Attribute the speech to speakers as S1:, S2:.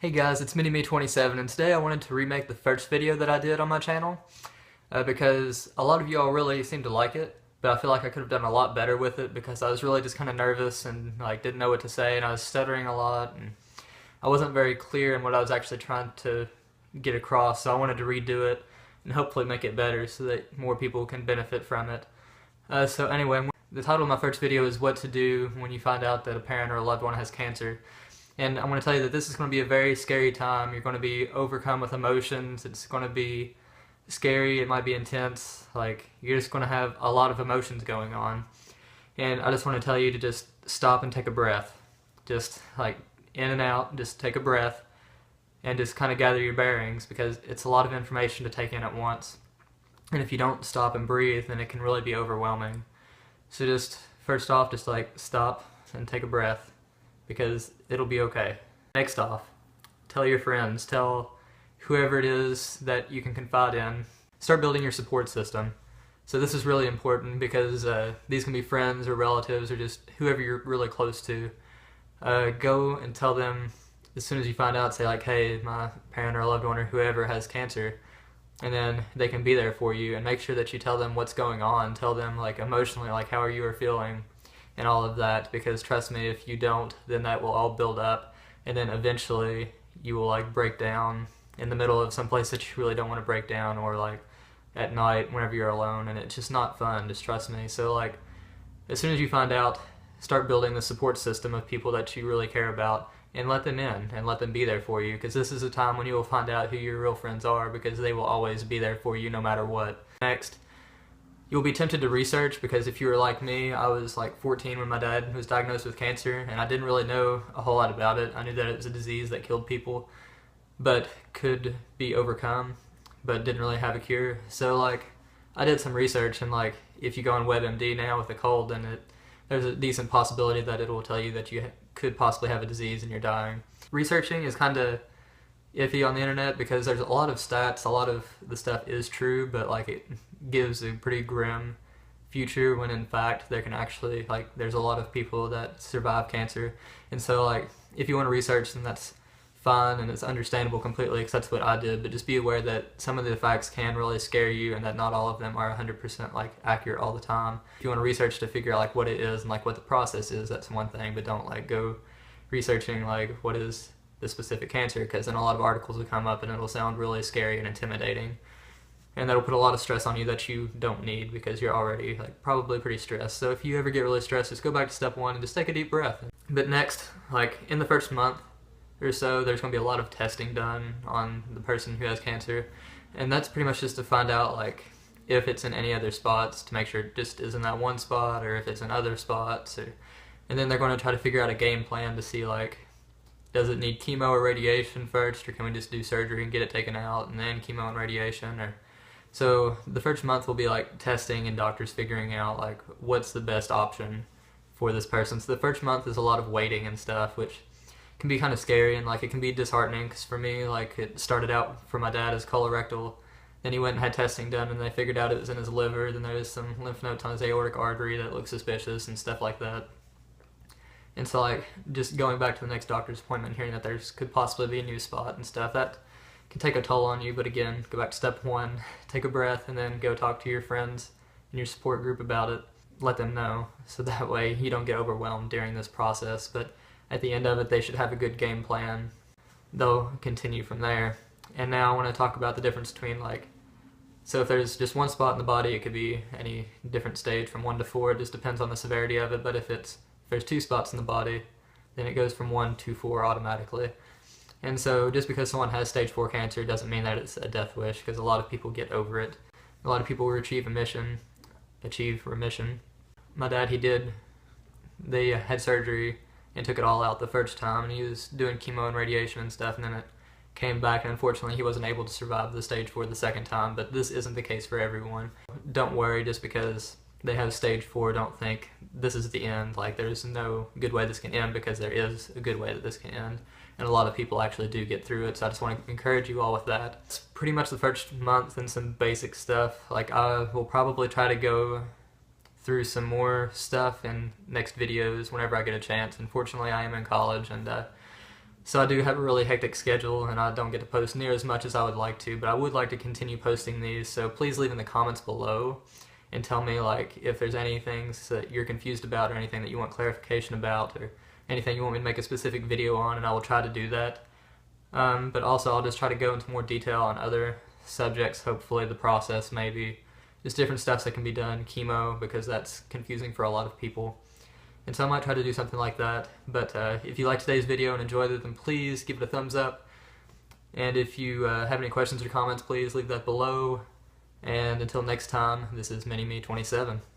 S1: Hey guys, it's Mini-Me27 and today I wanted to remake the first video that I did on my channel because a lot of y'all really seem to like it, but I feel like I could have done a lot better with it because I was really just kind of nervous and didn't know what to say, and I was stuttering a lot and I wasn't very clear in what I was actually trying to get across, so I wanted to redo it and hopefully make it better so that more people can benefit from it. So anyway, the title of my first video is What to Do When You Find Out That a Parent or a Loved One Has Cancer. And I'm going to tell you that this is going to be a very scary time. You're going to be overcome with emotions. It's going to be scary. It might be intense. You're just going to have a lot of emotions going on. And I just want to tell you to just stop and take a breath. Just in and out, just take a breath and just kind of gather your bearings, because it's a lot of information to take in at once. And if you don't stop and breathe, then it can really be overwhelming. So just, first off, just stop and take a breath, because it'll be okay. Next off, tell your friends, tell whoever it is that you can confide in. Start building your support system. So this is really important because these can be friends or relatives or just whoever you're really close to. Go and tell them as soon as you find out, say hey, my parent or a loved one or whoever has cancer, and then they can be there for you, and make sure that you tell them what's going on. Tell them emotionally how are you feeling and all of that, because trust me, if you don't, then that will all build up, and then eventually you will break down in the middle of some place that you really don't want to break down, or at night whenever you're alone, and it's just not fun, just trust me. So as soon as you find out, start building the support system of people that you really care about, and let them in and let them be there for you, because this is a time when you will find out who your real friends are, because they will always be there for you no matter what. Next, you'll be tempted to research, because if you were like me, I was 14 when my dad was diagnosed with cancer, and I didn't really know a whole lot about it. I knew that it was a disease that killed people, but could be overcome, but didn't really have a cure. So I did some research, and if you go on WebMD now with a cold, then there's a decent possibility that it will tell you that you could possibly have a disease and you're dying. Researching is kind of iffy on the internet because there's a lot of stats, a lot of the stuff is true, but it gives a pretty grim future, when in fact there can actually there's a lot of people that survive cancer. And so if you want to research, then that's fine and it's understandable completely, because that's what I did, but just be aware that some of the facts can really scare you, and that not all of them are 100% accurate all the time. If you want to research to figure out what it is and what the process is, that's one thing, but don't go researching what is the specific cancer, because then a lot of articles will come up and it'll sound really scary and intimidating, and that'll put a lot of stress on you that you don't need, because you're already probably pretty stressed. So if you ever get really stressed, just go back to step one and just take a deep breath. But next, in the first month or so, there's going to be a lot of testing done on the person who has cancer, and that's pretty much just to find out if it's in any other spots, to make sure it just is in that one spot, or if it's in other spots, and then they're going to try to figure out a game plan to see does it need chemo or radiation first, or can we just do surgery and get it taken out and then chemo and radiation? So the first month will be testing and doctors figuring out what's the best option for this person. So the first month is a lot of waiting and stuff, which can be kind of scary, and it can be disheartening, because for me it started out for my dad as colorectal, then he went and had testing done and they figured out it was in his liver, then there was some lymph nodes on his aortic artery that looked suspicious and stuff like that. And so just going back to the next doctor's appointment, hearing that there's could possibly be a new spot and stuff, that can take a toll on you. But again, go back to step one, take a breath, and then go talk to your friends and your support group about it. Let them know, so that way you don't get overwhelmed during this process. But at the end of it, they should have a good game plan. They'll continue from there. And now I want to talk about the difference between so if there's just one spot in the body, it could be any different stage from 1 to 4. It just depends on the severity of it. But if there's 2 spots in the body, then it goes from 1 to 4 automatically. And so just because someone has stage 4 cancer doesn't mean that it's a death wish, because a lot of people get over it. A lot of people will achieve remission. My dad, they had surgery and took it all out the first time, and he was doing chemo and radiation and stuff, and then it came back, and unfortunately he wasn't able to survive the stage 4 the second time. But this isn't the case for everyone. Don't worry, just because they have stage 4, don't think this is the end. There's no good way this can end, because there is a good way that this can end, and a lot of people actually do get through it. So I just want to encourage you all with that. It's pretty much the first month and some basic stuff. I will probably try to go through some more stuff in next videos whenever I get a chance. Unfortunately, I am in college, and So I do have a really hectic schedule and I don't get to post near as much as I would like to, but I would like to continue posting these, so please leave in the comments below and tell me like if there's any things that you're confused about or anything that you want clarification about or anything you want me to make a specific video on, and I will try to do that. But also I'll just try to go into more detail on other subjects, hopefully the process maybe, just different steps that can be done, chemo, because that's confusing for a lot of people. And so I might try to do something like that. But if you liked today's video and enjoyed it, then please give it a thumbs up. And if you have any questions or comments, please leave that below. And until next time, this is Mini-Me 27.